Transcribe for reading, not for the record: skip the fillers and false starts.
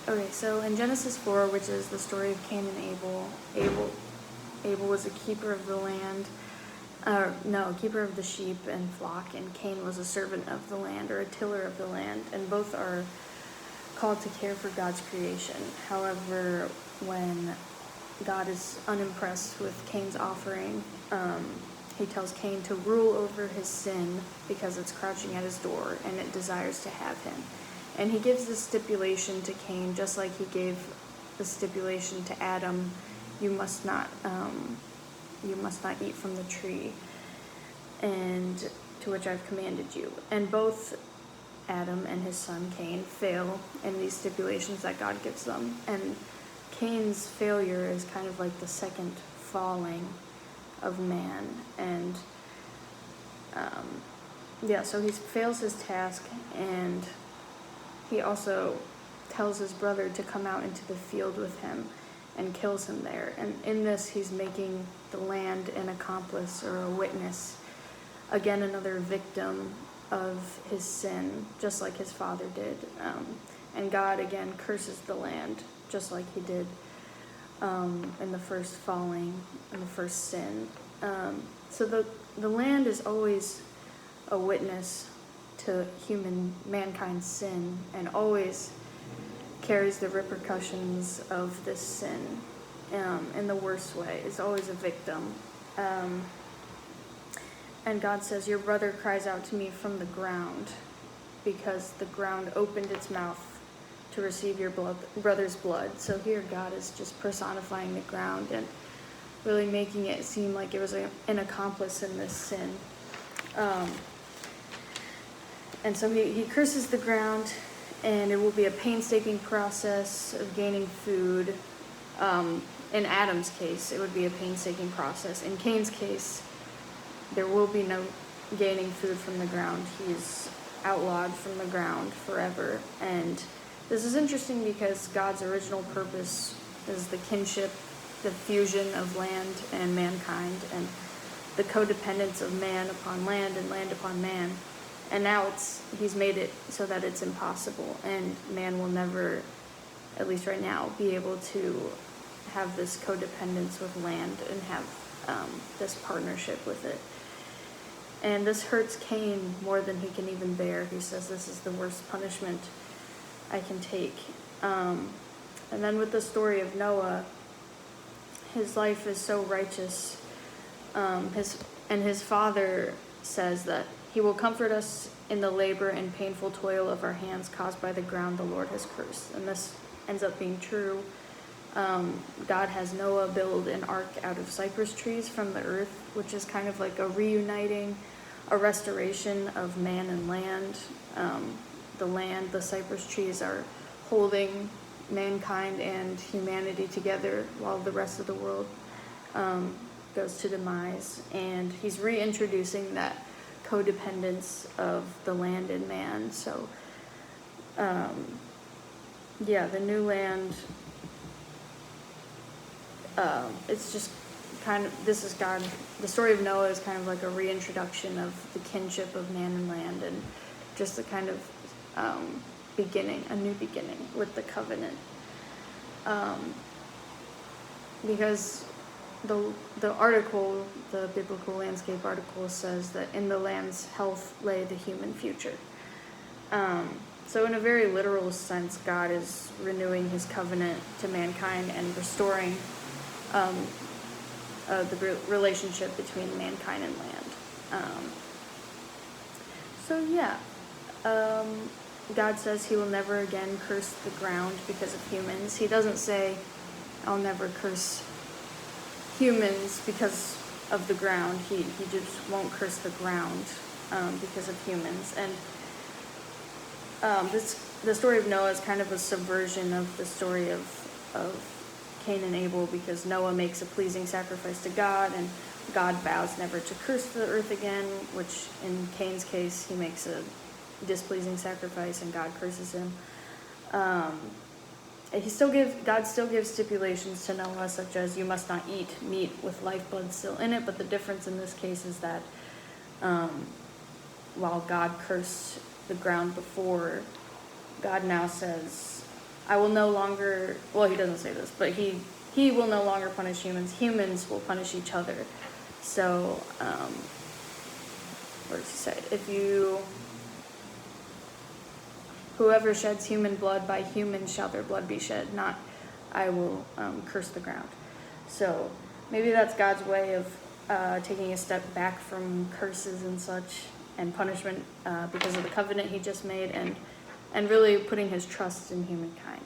Okay, so in Genesis 4, which is the story of Cain and Abel was a keeper of the land, a keeper of the sheep and flock, and Cain was a servant of the land, or a tiller of the land, and both are called to care for God's creation. However, when God is unimpressed with Cain's offering, he tells Cain to rule over his sin because it's crouching at his door and it desires to have him. And he gives this stipulation to Cain, just like he gave the stipulation to Adam: you must not eat from the tree, and to which I've commanded you. And both Adam and his son Cain fail in these stipulations that God gives them. And Cain's failure is kind of like the second falling of man. And so he fails his task, and he also tells his brother to come out into the field with him and kills him there. And in this, he's making the land an accomplice or a witness. Again, another victim of his sin, just like his father did. And God, again, curses the land, just like he did in the first falling, in the first sin. So the land is always a witness to mankind's sin, and always carries the repercussions of this sin in the worst way. It's always a victim. And God says, your brother cries out to me from the ground, because the ground opened its mouth to receive your brother's blood. So here God is just personifying the ground and really making it seem like it was an accomplice in this sin. And so he curses the ground, and it will be a painstaking process of gaining food. In Adam's case, it would be a painstaking process. In Cain's case, there will be no gaining food from the ground. He's outlawed from the ground forever. And this is interesting because God's original purpose is the kinship, the fusion of land and mankind, and the codependence of man upon land and land upon man. And now he's made it so that it's impossible, and man will never, at least right now, be able to have this codependence with land and have this partnership with it. And this hurts Cain more than he can even bear. He says, this is the worst punishment I can take. And then with the story of Noah, his life is so righteous. His father says that he will comfort us in the labor and painful toil of our hands caused by the ground the Lord has cursed. And this ends up being true. God has Noah build an ark out of cypress trees from the earth, which is kind of like a reuniting, a restoration of man and land. The cypress trees are holding mankind and humanity together while the rest of the world goes to demise. And he's reintroducing that codependence of the land and man. So, the new land, it's just kind of, this is God, the story of Noah is kind of like a reintroduction of the kinship of man and land, and just a kind of beginning, a new beginning with the covenant. Because the article, the biblical landscape article, says that in the land's health lay the human future. So in a very literal sense, God is renewing his covenant to mankind and restoring the relationship between mankind and land. God says he will never again curse the ground because of humans. He doesn't say, I'll never curse humans because of the ground. He just won't curse the ground because of humans. And the story of Noah is kind of a subversion of the story of Cain and Abel, because Noah makes a pleasing sacrifice to God, and God vows never to curse the earth again, which in Cain's case, he makes a displeasing sacrifice and God curses him. God still gives stipulations to Noah, such as you must not eat meat with lifeblood still in it, but the difference in this case is that while God cursed the ground before, God now says, I will no longer, well, he doesn't say this, but he will no longer punish humans. Humans will punish each other. So, what does he say? Whoever sheds human blood, by humans shall their blood be shed, not I will curse the ground. So maybe that's God's way of taking a step back from curses and such and punishment because of the covenant he just made, and really putting his trust in humankind.